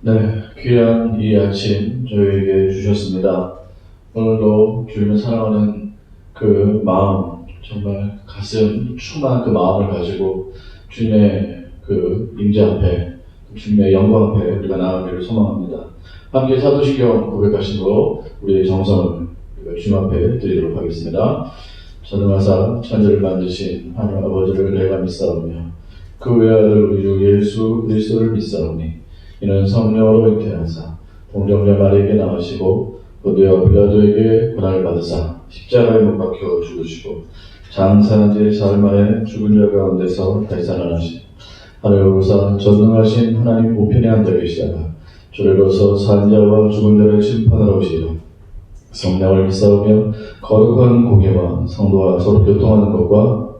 네, 귀한 이 아침 저희에게 주셨습니다. 오늘도 주님을 사랑하는 그 마음, 정말 가슴 충만한 그 마음을 가지고 주님의 그 임재 앞에, 주님의 영광 앞에 우리가 나아가기를 소망합니다. 함께 사도신경 고백하심으로 우리의 정성을 주님 앞에 드리도록 하겠습니다. 전능하사 천지를 만드신 하나님 아버지를 내가 믿사오며 그 외아들 우리 주 예수 그리스도를 믿사오니 이는 성령으로 잉태하사 동정자 마리에게 나으시고 고대와 빌라도에게 고난을 받으사 십자가에 못 박혀 죽으시고 장사한 지 사흘 만에 죽은 자 가운데서 다시 살아나시고 하늘 오르사 전능하신 하나님 우편에 앉아 계시다가 주를 거서 산 자와 죽은 자를 심판하러 오시리라. 성령을 믿사오며 거룩한 공예와 성도와 서로 교통하는 것과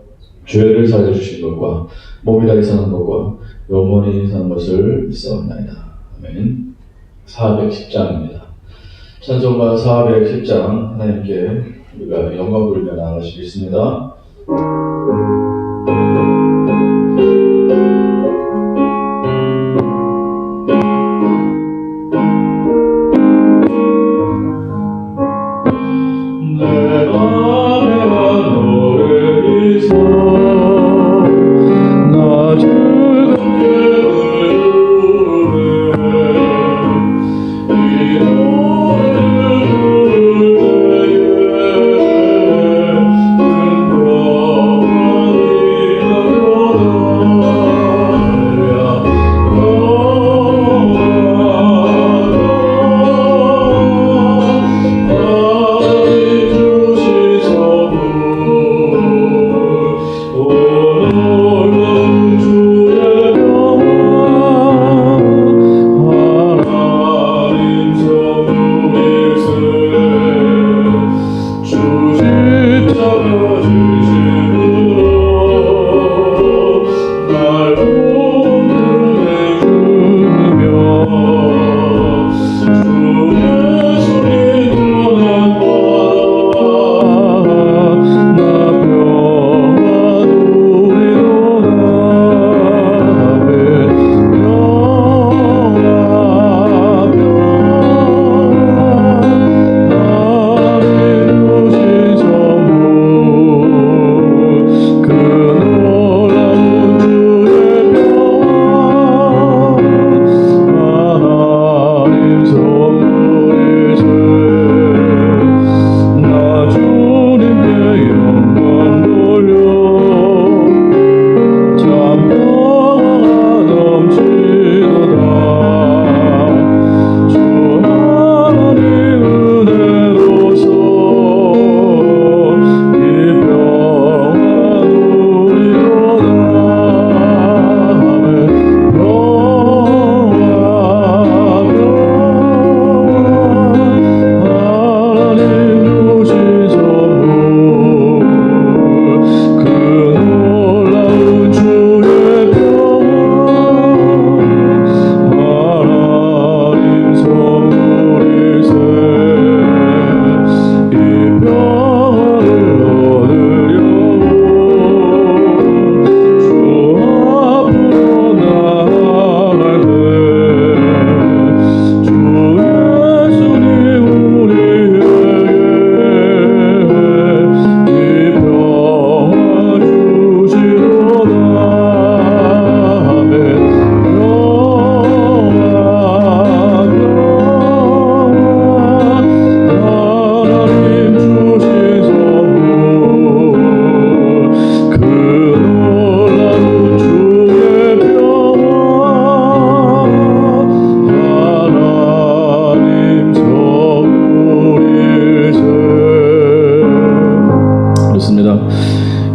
죄를 사하여 주신 것과 몸이 다시 사는 것과 영원히 사는 것을 믿사옵나이다. 아멘. 410장입니다. 찬송가 410장 하나님께 우리가 영광 돌리며 나아가시겠습니다.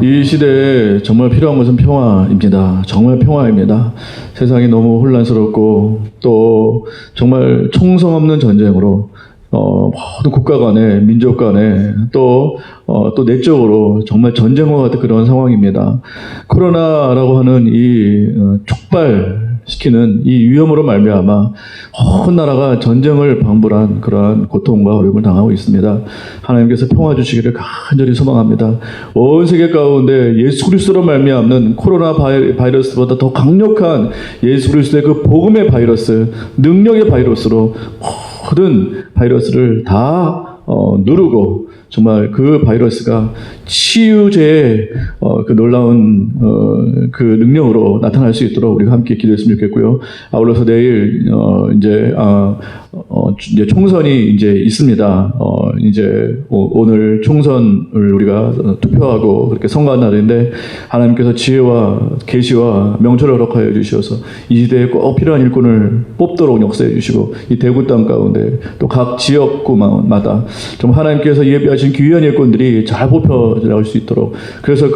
이 시대에 정말 필요한 것은 평화입니다. 정말 평화입니다. 세상이 너무 혼란스럽고 또 정말 총성 없는 전쟁으로 모든 국가 간에 민족 간에 또 내적으로 정말 전쟁과 같은 그런 상황입니다. 코로나라고 하는 이 촉발 시키는 이 위험으로 말미암아 온 나라가 전쟁을 방불한 그러한 고통과 어려움을 당하고 있습니다. 하나님께서 평화 주시기를 간절히 소망합니다. 온 세계 가운데 예수 그리스도로 말미암는 코로나 바이러스보다 더 강력한 예수 그리스도의 그 복음의 바이러스, 능력의 바이러스로 모든 바이러스를 다 누르고 정말 그 바이러스가 치유제의 그 놀라운 그 능력으로 나타날 수 있도록 우리가 함께 기도했으면 좋겠고요. 아울러서 내일 이제 총선이 이제 있습니다. 이제 오늘 총선을 우리가 투표하고 그렇게 선거한 날인데 하나님께서 지혜와 계시와 명철을 허락하여 주셔서 이 시대에 꼭 필요한 일꾼을 뽑도록 역사해 주시고 이 대구 땅 가운데 또 각 지역구마다 좀 하나님께서 예비하신 귀한 일꾼들이 잘 뽑혀 나올 수 있도록 그래서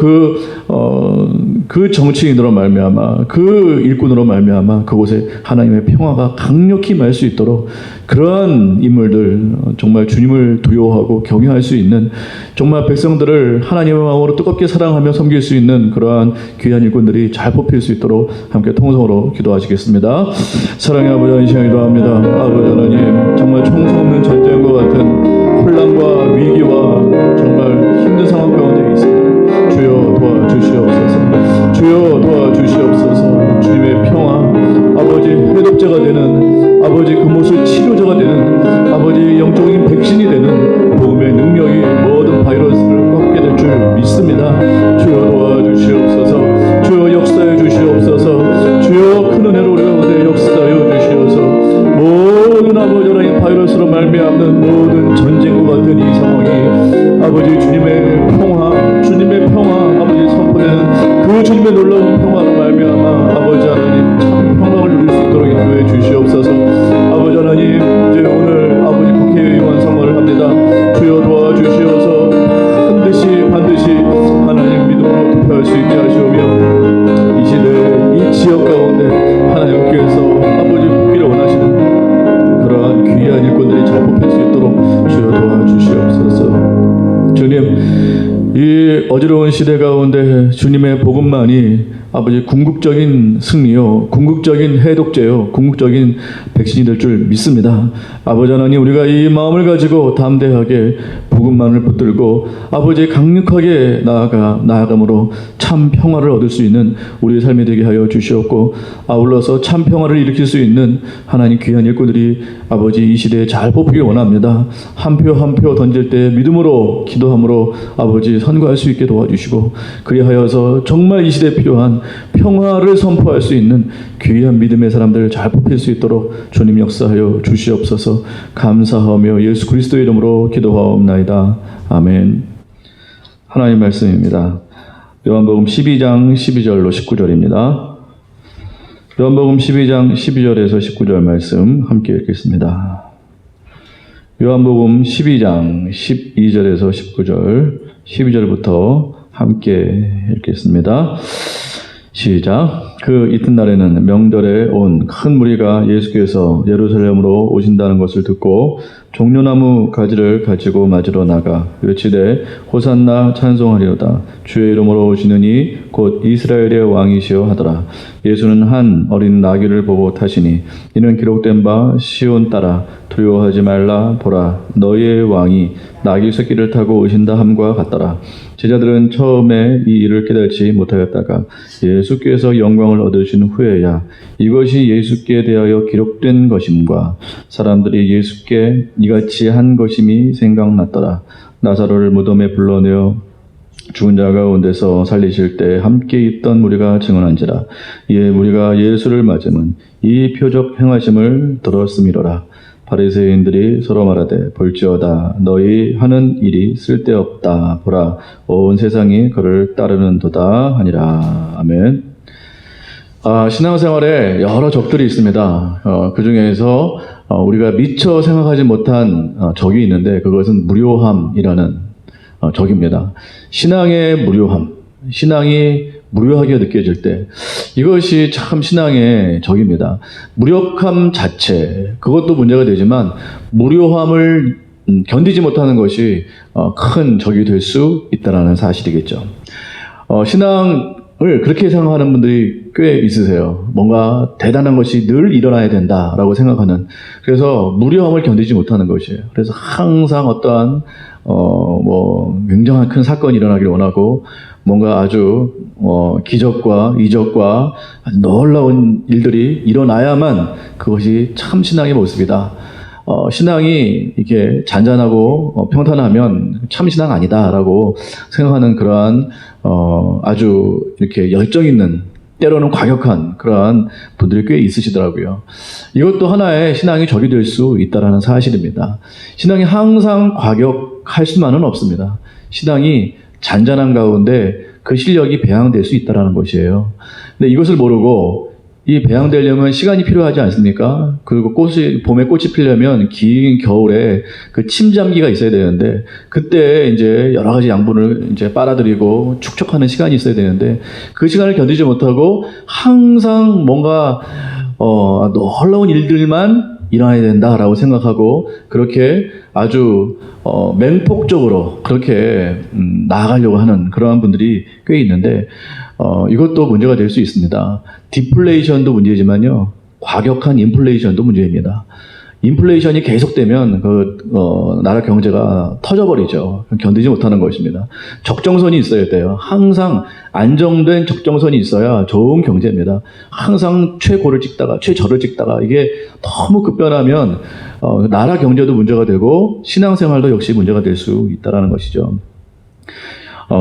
그 정치인으로 말미암아 그 일꾼으로 말미암아 그곳에 하나님의 평화가 강력히 임할 수 있도록 그러한 인물들 정말 주님을 두려워하고 경외할 수 있는 정말 백성들을 하나님의 마음으로 뜨겁게 사랑하며 섬길 수 있는 그러한 귀한 일꾼들이 잘 뽑힐 수 있도록 함께 통성으로 기도하시겠습니다. 사랑의 아버지 하나님 시간 기도합니다. 아버지 하나님 정말 총성 없는 전쟁과 같은 혼란과 위기와 정말 힘든 상황 가운데 있습니다. 주여 도와주시옵소서. 주여 도와주시옵소서. 주님의 평화 아버지 회복자가 되는 아버지 그곳을 치료자가 되는 아버지 영적인 백신이 되는 복음의 능력이 모든 바이러스를 꺾게 될 줄 믿습니다. 주여 도와주시옵소서. 주여 역사해 주시옵소서. 주여 큰 은혜로 우리 가운데 역사하여 주시옵소서. 모든 아버지 하나님 바이러스로 말미암는 모든 전쟁과 같은 이 상황이 아버지 주님의 평화 아버지 선포되는 그 주님의 놀라운 평화로 말미암아 아버지 하나님 참 평강을 누릴 수 있도록 인도해 주시옵소서. 아버지 하나님 이제 오늘 아버지 국회의원 선거를 합니다. 주여 도와주시어서 반드시 하나님 믿음으로 투표할 수 있게 하시오며 이 시대 이 지역 가운데 하나님께서 아버지 복귀를 원하시는 그러한 귀한 일꾼들이 잘 뽑힐 수 있도록 주여 도와주시옵소서. 주님 이 어지러운 시대 가운데 주님의 복음만이 아버지 궁극적인 승리요, 궁극적인 해독제요, 궁극적인 백신이 될 줄 믿습니다. 아버지 하나님 우리가 이 마음을 가지고 담대하게 복음만을 붙들고 아버지 강력하게 나아감으로 참 평화를 얻을 수 있는 우리의 삶이 되게 하여 주시옵고 아울러서 참 평화를 일으킬 수 있는 하나님 귀한 일꾼들이 아버지 이 시대에 잘 뽑히길 원합니다. 한 표 한 표 던질 때 믿음으로 기도함으로 아버지 선거할 수 있게 도와주시고 그리하여서 정말 이 시대에 필요한 평화를 선포할 수 있는 귀한 믿음의 사람들을 잘 뽑힐 수 있도록 주님 역사하여 주시옵소서. 감사하며 예수 그리스도의 이름으로 기도하옵나이다. 아멘. 하나님 말씀입니다. 요한복음 12장 12절로 19절입니다. 요한복음 12장 12절에서 19절 말씀 함께 읽겠습니다. 요한복음 12장 12절에서 19절 12절부터 함께 읽겠습니다. 시작. 그 이튿날에는 명절에 온 큰 무리가 예수께서 예루살렘으로 오신다는 것을 듣고 종려나무 가지를 가지고 맞으러 나가 외치되 호산나 찬송하리로다. 주의 이름으로 오시는 이 곧 이스라엘의 왕이시여 하더라. 예수는 한 어린 나귀를 보고 타시니 이는 기록된 바 시온 따라 두려워하지 말라 보라 너희의 왕이 나귀 새끼를 타고 오신다 함과 같더라. 제자들은 처음에 이 일을 깨닫지 못하였다가 예수께서 영광을 얻으신 후에야 이것이 예수께 대하여 기록된 것임과 사람들이 예수께 이같이 한 것임이 생각났더라. 나사로를 무덤에 불러내어 죽은 자 가운데서 살리실 때 함께 있던 무리가 증언한지라. 이에 무리가 예수를 맞으면 이 표적 행하심을 들었음이로라. 바리새인들이 서로 말하되 볼지어다 너희 하는 일이 쓸데없다. 보라 온 세상이 그를 따르는도다 하니라. 아멘. 신앙생활에 여러 적들이 있습니다. 그 중에서 우리가 미처 생각하지 못한 적이 있는데 그것은 무료함이라는 적입니다. 신앙의 무료함, 신앙이 무료하게 느껴질 때 이것이 참 신앙의 적입니다. 무력함 자체 그것도 문제가 되지만 무료함을 견디지 못하는 것이 큰 적이 될 수 있다는 사실이겠죠. 신앙 그렇게 생각하는 분들이 꽤 있으세요. 뭔가 대단한 것이 늘 일어나야 된다라고 생각하는. 그래서 무료함을 견디지 못하는 것이에요. 그래서 항상 어떠한 굉장한 큰 사건이 일어나기를 원하고, 뭔가 아주 기적과 이적과 아주 놀라운 일들이 일어나야만 그것이 참 신앙의 모습이다. 신앙이 이렇게 잔잔하고 평탄하면 참 신앙 아니다라고 생각하는 그러한 아주 이렇게 열정 있는, 때로는 과격한 그러한 분들이 꽤 있으시더라고요. 이것도 하나의 신앙의 적이 될 수 있다는 사실입니다. 신앙이 항상 과격할 수만은 없습니다. 신앙이 잔잔한 가운데 그 실력이 배양될 수 있다는 것이에요. 근데 이것을 모르고, 이 배양되려면 시간이 필요하지 않습니까? 그리고 봄에 꽃이 피려면 긴 겨울에 그 침잠기가 있어야 되는데, 그때 이제 여러 가지 양분을 이제 빨아들이고 축적하는 시간이 있어야 되는데, 그 시간을 견디지 못하고 항상 뭔가 놀라운 일들만 일어나야 된다라고 생각하고, 그렇게 아주 맹폭적으로 그렇게 나아가려고 하는 그러한 분들이 꽤 있는데, 이것도 문제가 될 수 있습니다. 디플레이션도 문제지만요, 과격한 인플레이션도 문제입니다. 인플레이션이 계속되면 나라 경제가 터져버리죠. 견디지 못하는 것입니다. 적정선이 있어야 돼요. 항상 안정된 적정선이 있어야 좋은 경제입니다. 항상 최고를 찍다가 최저를 찍다가 이게 너무 급변하면 나라 경제도 문제가 되고 신앙생활도 역시 문제가 될 수 있다는 것이죠.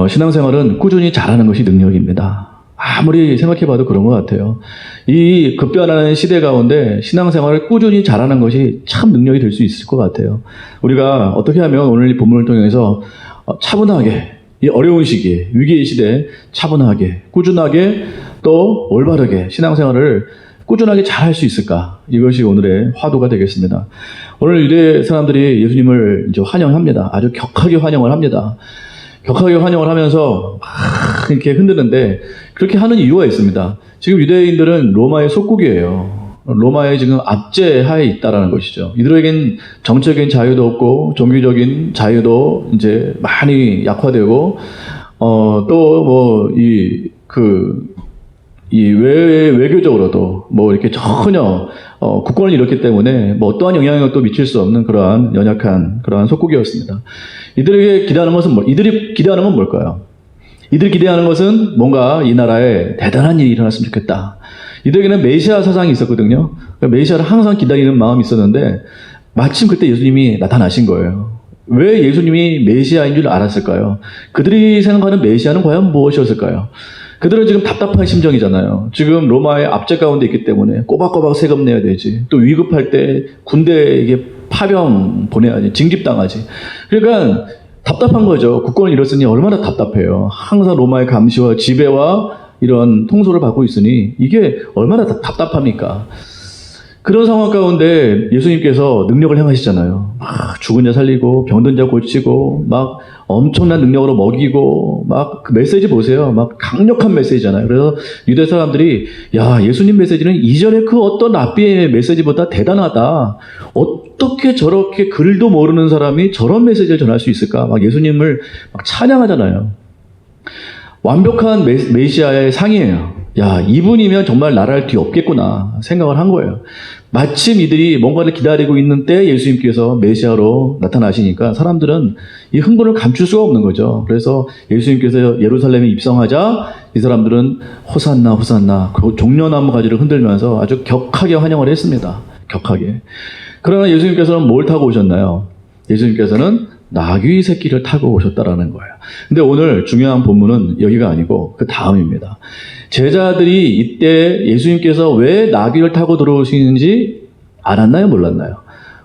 신앙생활은 꾸준히 잘하는 것이 능력입니다. 아무리 생각해봐도 그런 것 같아요. 이 급변하는 시대 가운데 신앙생활을 꾸준히 잘하는 것이 참 능력이 될 수 있을 것 같아요. 우리가 어떻게 하면 오늘 이 본문을 통해서 차분하게, 이 어려운 시기에, 위기의 시대에 차분하게, 꾸준하게, 또 올바르게 신앙생활을 꾸준하게 잘 할 수 있을까? 이것이 오늘의 화두가 되겠습니다. 오늘 유대 사람들이 예수님을 이제 환영합니다. 아주 격하게 환영을 합니다. 격하게 환영을 하면서 막 이렇게 흔드는데, 그렇게 하는 이유가 있습니다. 지금 유대인들은 로마의 속국이에요. 로마의 지금 압제하에 있다라는 것이죠. 이들에겐 정적인 자유도 없고 종교적인 자유도 이제 많이 약화되고, 또 외교적으로도 이렇게 전혀 국권을 잃었기 때문에 어떠한 영향력도 미칠 수 없는 그러한 연약한 그러한 속국이었습니다. 이들이 기대하는 건 뭘까요? 이들이 기대하는 것은 뭔가 이 나라에 대단한 일이 일어났으면 좋겠다. 이들에게는 메시아 사상이 있었거든요. 메시아를 항상 기다리는 마음이 있었는데, 마침 그때 예수님이 나타나신 거예요. 왜 예수님이 메시아인 줄 알았을까요? 그들이 생각하는 메시아는 과연 무엇이었을까요? 그들은 지금 답답한 심정이잖아요. 지금 로마의 압제 가운데 있기 때문에 꼬박꼬박 세금 내야 되지. 또 위급할 때 군대에게 파병 보내야지. 징집당하지. 그러니까 답답한 거죠. 국권을 잃었으니 얼마나 답답해요. 항상 로마의 감시와 지배와 이런 통솔을 받고 있으니 이게 얼마나 답답합니까? 그런 상황 가운데 예수님께서 능력을 행하시잖아요. 막 죽은 자 살리고 병든 자 고치고 막 엄청난 능력으로 먹이고 막 그 메시지 보세요. 막 강력한 메시지잖아요. 그래서 유대 사람들이 야, 예수님 메시지는 이전에 그 어떤 랍비의 메시지보다 대단하다. 어떻게 저렇게 글도 모르는 사람이 저런 메시지를 전할 수 있을까? 막 예수님을 막 찬양하잖아요. 완벽한 메시아의 상이에요. 야, 이분이면 정말 나라를 뒤엎겠구나 생각을 한 거예요. 마침 이들이 뭔가를 기다리고 있는 때 예수님께서 메시아로 나타나시니까 사람들은 이 흥분을 감출 수가 없는 거죠. 그래서 예수님께서 예루살렘에 입성하자 이 사람들은 호산나 호산나 그 종려나무 가지를 흔들면서 아주 격하게 환영을 했습니다. 격하게. 그러나 예수님께서는 뭘 타고 오셨나요? 예수님께서는 나귀 새끼를 타고 오셨다라는 거예요. 근데 오늘 중요한 본문은 여기가 아니고 그 다음입니다. 제자들이 이때 예수님께서 왜 나귀를 타고 들어오시는지 알았나요? 몰랐나요?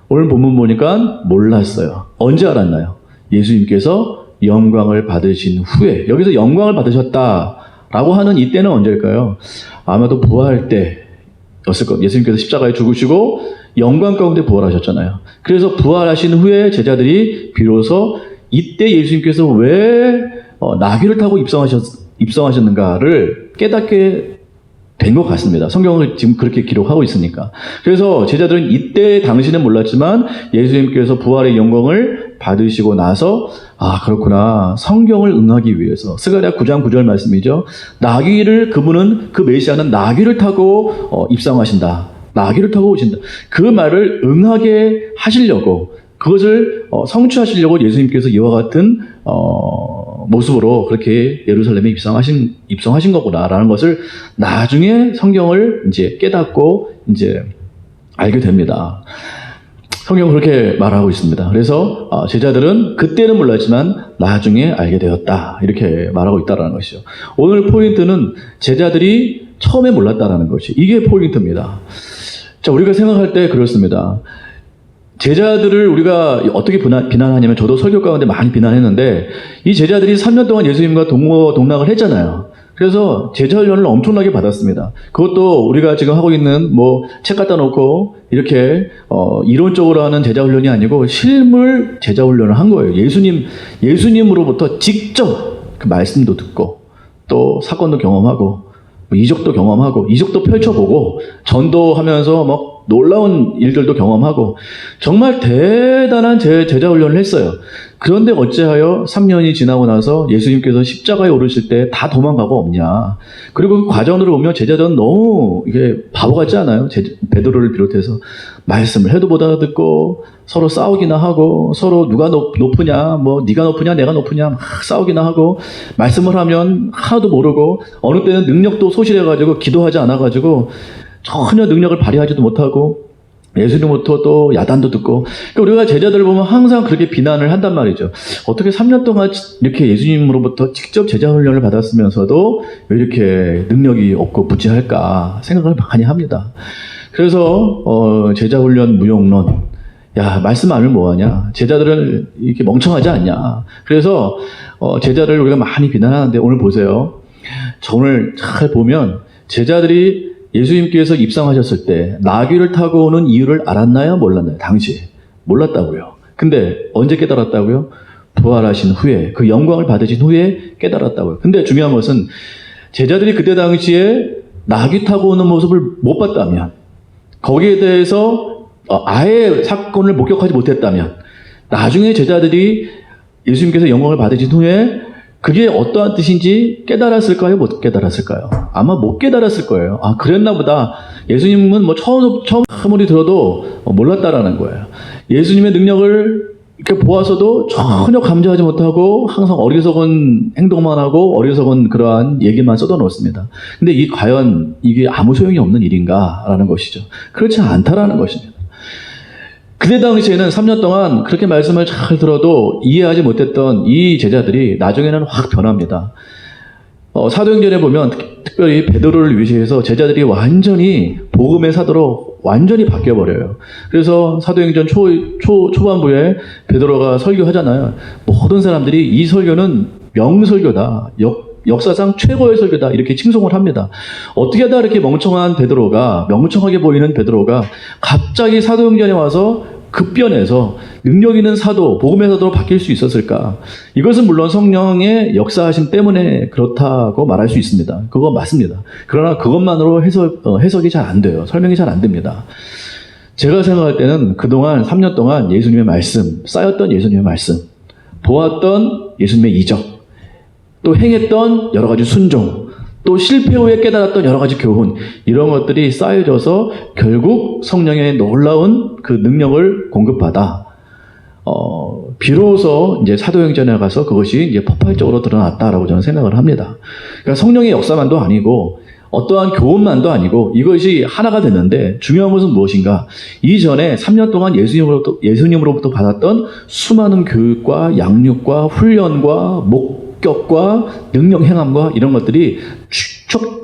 오늘 본문 보니까 몰랐어요. 언제 알았나요? 예수님께서 영광을 받으신 후에, 여기서 영광을 받으셨다라고 하는 이때는 언제일까요? 아마도 부활 때였을 겁니다. 예수님께서 십자가에 죽으시고 영광 가운데 부활하셨잖아요. 그래서 부활하신 후에 제자들이 비로소 이때 예수님께서 왜 나귀를 타고 입성하셨는가를 깨닫게 된 것 같습니다. 성경을 지금 그렇게 기록하고 있으니까. 그래서 제자들은 이때 당시는 몰랐지만 예수님께서 부활의 영광을 받으시고 나서 그렇구나. 성경을 응하기 위해서 스가랴 9장 9절 말씀이죠. 그분은 그 메시아는 나귀를 타고 입성하신다. 나귀를 타고 오신다. 그 말을 응하게 하시려고 그것을 성취하시려고 예수님께서 이와 같은 모습으로 그렇게 예루살렘에 입성하신 거구나라는 것을 나중에 성경을 이제 깨닫고 이제 알게 됩니다. 성경은 그렇게 말하고 있습니다. 그래서 제자들은 그때는 몰랐지만 나중에 알게 되었다. 이렇게 말하고 있다는 것이죠. 오늘 포인트는 제자들이 처음에 몰랐다라는 것이 이게 포인트입니다. 자, 우리가 생각할 때 그렇습니다. 제자들을 우리가 어떻게 비난하냐면 저도 설교 가운데 많이 비난했는데 이 제자들이 3년 동안 예수님과 동거동락을 했잖아요. 그래서 제자 훈련을 엄청나게 받았습니다. 그것도 우리가 지금 하고 있는 책 갖다 놓고 이렇게 이론적으로 하는 제자 훈련이 아니고 실물 제자 훈련을 한 거예요. 예수님으로부터 직접 그 말씀도 듣고 또 사건도 경험하고 이적도 경험하고 이적도 펼쳐보고 전도하면서 놀라운 일들도 경험하고 정말 대단한 제자 훈련을 했어요. 그런데 어찌하여 3년이 지나고 나서 예수님께서 십자가에 오르실 때 다 도망가고 없냐. 그리고 그 과정으로 보면 제자들은 너무 이게 바보 같지 않아요? 베드로를 비롯해서 말씀을 해도 못 알아듣고 서로 싸우기나 하고 서로 누가 높으냐 네가 높으냐 내가 높으냐 막 싸우기나 하고 말씀을 하면 하나도 모르고 어느 때는 능력도 소실해가지고 기도하지 않아가지고 전혀 능력을 발휘하지도 못하고 예수님부터 또 야단도 듣고 그러니까 우리가 제자들을 보면 항상 그렇게 비난을 한단 말이죠. 어떻게 3년 동안 이렇게 예수님으로부터 직접 제자 훈련을 받았으면서도 왜 이렇게 능력이 없고 부재할까 생각을 많이 합니다. 그래서 제자 훈련 무용론 말씀 안 하면 뭐하냐. 제자들은 이렇게 멍청하지 않냐. 그래서 제자를 우리가 많이 비난하는데 오늘 보세요. 오늘 잘 보면 제자들이 예수님께서 입성하셨을 때 나귀를 타고 오는 이유를 알았나요? 몰랐나요? 당시에 몰랐다고요. 근데 언제 깨달았다고요? 부활하신 후에 그 영광을 받으신 후에 깨달았다고요. 근데 중요한 것은 제자들이 그때 당시에 나귀 타고 오는 모습을 못 봤다면 거기에 대해서 아예 사건을 목격하지 못했다면 나중에 제자들이 예수님께서 영광을 받으신 후에 그게 어떠한 뜻인지 깨달았을까요? 못 깨달았을까요? 아마 못 깨달았을 거예요. 그랬나 보다. 예수님은 처음 아무리 들어도 몰랐다라는 거예요. 예수님의 능력을 이렇게 보아서도 전혀 감지하지 못하고 항상 어리석은 행동만 하고 어리석은 그러한 얘기만 쏟아 놓습니다. 근데 과연 이게 아무 소용이 없는 일인가라는 것이죠. 그렇지 않다라는 것입니다. 그때 당시에는 3년 동안 그렇게 말씀을 잘 들어도 이해하지 못했던 이 제자들이 나중에는 확 변합니다. 사도행전에 보면 특별히 베드로를 위시해서 제자들이 완전히 복음의 사도로 완전히 바뀌어버려요. 그래서 사도행전 초반부에 베드로가 설교하잖아요. 모든 사람들이 이 설교는 명설교다. 역사상 최고의 설교다. 이렇게 칭송을 합니다. 어떻게 하다 이렇게 멍청하게 보이는 베드로가 갑자기 사도행전에 와서 급변해서 능력 있는 사도, 복음의 사도로 바뀔 수 있었을까? 이것은 물론 성령의 역사하심 때문에 그렇다고 말할 수 있습니다. 그거 맞습니다. 그러나 그것만으로 해석이 잘 안 돼요. 설명이 잘 안 됩니다. 제가 생각할 때는 그동안 3년 동안 예수님의 말씀, 쌓였던 예수님의 말씀, 보았던 예수님의 이적, 또 행했던 여러 가지 순종, 또 실패 후에 깨달았던 여러 가지 교훈, 이런 것들이 쌓여져서 결국 성령의 놀라운 그 능력을 공급받아 비로소 이제 사도행전에 가서 그것이 이제 폭발적으로 드러났다라고 저는 생각을 합니다. 그러니까 성령의 역사만도 아니고 어떠한 교훈만도 아니고 이것이 하나가 됐는데 중요한 것은 무엇인가? 이전에 3년 동안 예수님으로부터 받았던 수많은 교육과 양육과 훈련과 목격과 능력 행함과 이런 것들이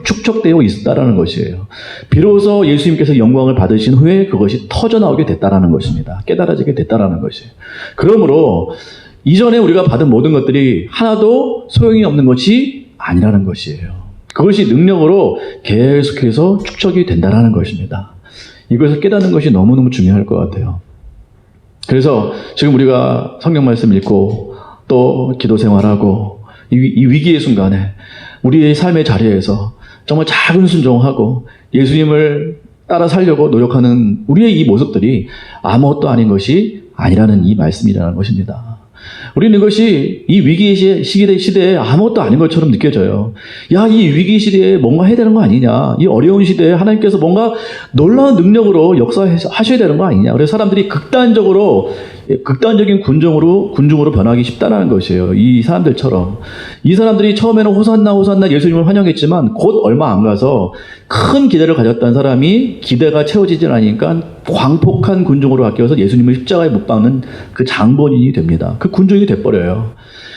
축적되어 있다라는 것이에요. 비로소 예수님께서 영광을 받으신 후에 그것이 터져나오게 됐다라는 것입니다. 깨달아지게 됐다라는 것이에요. 그러므로 이전에 우리가 받은 모든 것들이 하나도 소용이 없는 것이 아니라는 것이에요. 그것이 능력으로 계속해서 축적이 된다라는 것입니다. 이것을 깨닫는 것이 너무너무 중요할 것 같아요. 그래서 지금 우리가 성경 말씀 읽고 또 기도 생활하고 이 위기의 순간에 우리의 삶의 자리에서 정말 작은 순종하고 예수님을 따라 살려고 노력하는 우리의 이 모습들이 아무것도 아닌 것이 아니라는 이 말씀이라는 것입니다. 우리는 이것이 이 위기 시대에 아무것도 아닌 것처럼 느껴져요. 야, 이 위기 시대에 뭔가 해야 되는 거 아니냐. 이 어려운 시대에 하나님께서 뭔가 놀라운 능력으로 역사하셔야 되는 거 아니냐. 그래서 사람들이 극단적인 군중으로 변하기 쉽다는 것이에요. 이 사람들처럼. 이 사람들이 처음에는 호산나 예수님을 환영했지만 곧 얼마 안 가서 큰 기대를 가졌던 사람이 기대가 채워지지 않으니까 광폭한 군중으로 바뀌어서 예수님을 십자가에 못 박는 그 장본인이 됩니다. 그 군중이 돼버려요.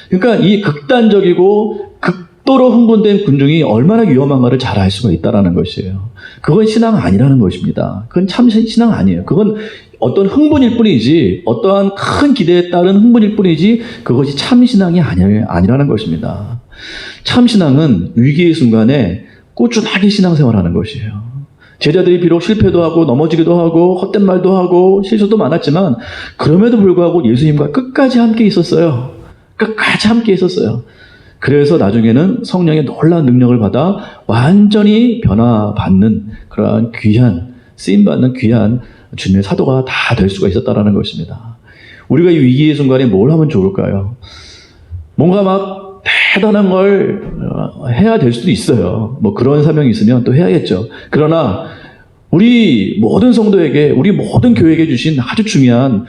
그러니까 이 극단적이고 극도로 흥분된 군중이 얼마나 위험한가를 잘 알 수가 있다는 것이에요. 그건 신앙 아니라는 것입니다. 그건 참 신앙 아니에요. 그건 어떤 흥분일 뿐이지, 어떠한 큰 기대에 따른 흥분일 뿐이지, 그것이 참 신앙이 아니라는 것입니다. 참 신앙은 위기의 순간에 꾸준하게 신앙생활하는 것이에요. 제자들이 비록 실패도 하고 넘어지기도 하고 헛된 말도 하고 실수도 많았지만 그럼에도 불구하고 예수님과 끝까지 함께 있었어요. 끝까지 함께 있었어요. 그래서 나중에는 성령의 놀라운 능력을 받아 완전히 변화받는 그러한 귀한, 쓰임받는 귀한 주님의 사도가 다 될 수가 있었다는 것입니다. 우리가 이 위기의 순간에 뭘 하면 좋을까요? 뭔가 막 대단한 걸 해야 될 수도 있어요. 뭐 그런 사명이 있으면 또 해야겠죠. 그러나 우리 모든 성도에게, 우리 모든 교회에게 주신 아주 중요한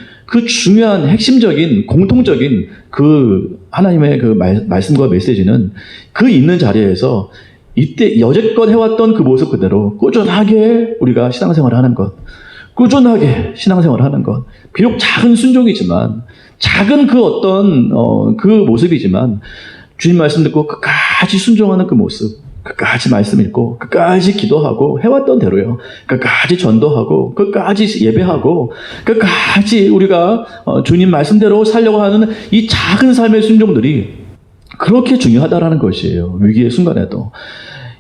핵심적인 공통적인 그 하나님의 그 말씀과 메시지는 그 있는 자리에서 이때 여태껏 해왔던 그 모습 그대로 꾸준하게 우리가 신앙생활을 하는 것, 꾸준하게 신앙생활을 하는 것, 비록 작은 순종이지만, 작은 그 어떤 그 모습이지만 주님 말씀 듣고 끝까지 순종하는 그 모습, 끝까지 말씀 읽고 끝까지 기도하고 해왔던 대로요. 끝까지 전도하고 끝까지 예배하고 끝까지 우리가 주님 말씀대로 살려고 하는 이 작은 삶의 순종들이 그렇게 중요하다라는 것이에요. 위기의 순간에도.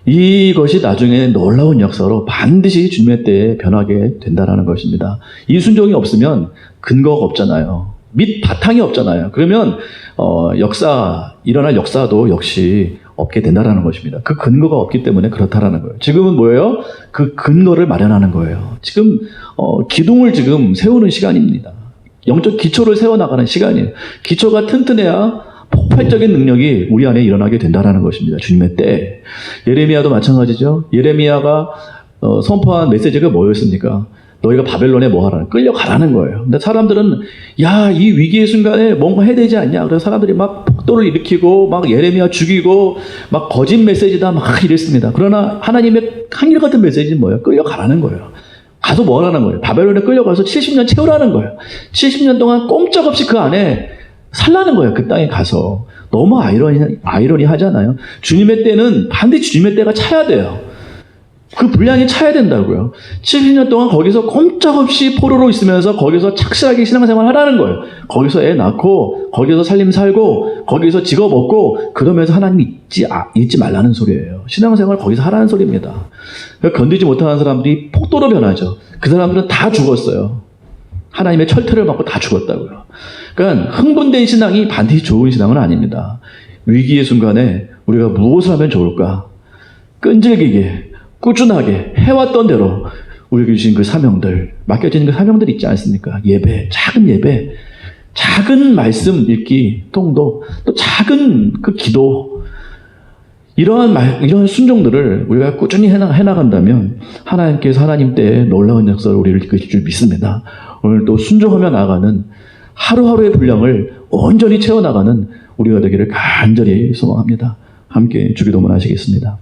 이것이 나중에 놀라운 역사로 반드시 주님의 때에 변하게 된다는 것입니다. 이 순종이 없으면 근거가 없잖아요. 밑 바탕이 없잖아요. 그러면 일어날 역사도 역시 없게 된다는 것입니다. 그 근거가 없기 때문에 그렇다라는 거예요. 지금은 뭐예요? 그 근거를 마련하는 거예요. 지금 기둥을 지금 세우는 시간입니다. 영적 기초를 세워나가는 시간이에요. 기초가 튼튼해야 폭발적인 능력이 우리 안에 일어나게 된다는 것입니다. 주님의 때. 예레미야도 마찬가지죠. 예레미야가 선포한 메시지가 뭐였습니까? 너희가 바벨론에 뭐 하라는? 끌려가라는 거예요. 근데 사람들은 야, 이 위기의 순간에 뭔가 해야 되지 않냐? 그래서 사람들이 막 폭도를 일으키고 막 예레미야 죽이고 막 거짓 메시지다 막 이랬습니다. 그러나 하나님의 한결같은 메시지는 뭐예요? 끌려가라는 거예요. 가서 뭐 하라는 거예요? 바벨론에 끌려가서 70년 채우라는 거예요. 70년 동안 꼼짝없이 그 안에 살라는 거예요. 그 땅에 가서. 너무 아이러니하잖아요. 주님의 때는 반드시 주님의 때가 차야 돼요. 그 분량이 차야 된다고요. 70년 동안 거기서 꼼짝없이 포로로 있으면서 거기서 착실하게 신앙생활 하라는 거예요. 거기서 애 낳고 거기서 살림 살고 거기서 직업 얻고 그러면서 하나님 잊지 말라는 소리예요. 신앙생활 거기서 하라는 소리입니다. 그러니까 건드지 못하는 사람들이 폭도로 변하죠. 그 사람들은 다 죽었어요. 하나님의 철퇴를 받고 다 죽었다고요. 그러니까 흥분된 신앙이 반드시 좋은 신앙은 아닙니다. 위기의 순간에 우리가 무엇을 하면 좋을까? 끈질기게 꾸준하게 해왔던 대로 우리에게 주신 그 사명들, 맡겨진 그 사명들 있지 않습니까? 예배, 작은 말씀 읽기, 통도, 또 작은 그 기도, 이러한 순종들을 우리가 꾸준히 해나간다면 하나님께서 하나님 때에 놀라운 역사를 우리를 이끄실 줄 믿습니다. 오늘 또 순종하며 나가는 하루하루의 분량을 온전히 채워나가는 우리가 되기를 간절히 소망합니다. 함께 주기도문 하시겠습니다.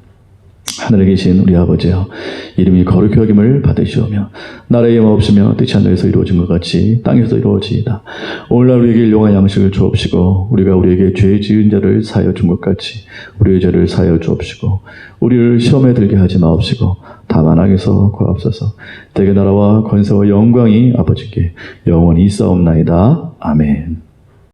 하늘에 계신 우리 아버지여, 이름이 거룩히 여김을 받으시오며 나라의 영화 없으며 뜻이 하늘에서 이루어진 것 같이 땅에서 이루어지이다. 오늘날 우리에게 일용할 양식을 주옵시고 우리가 우리에게 죄 지은 자를 사하여 준 것 같이 우리의 죄를 사하여 주옵시고 우리를 시험에 들게 하지 마옵시고 다만 악에서 구하옵소서. 대개 나라와 권세와 영광이 아버지께 영원히 있사옵나이다. 아멘.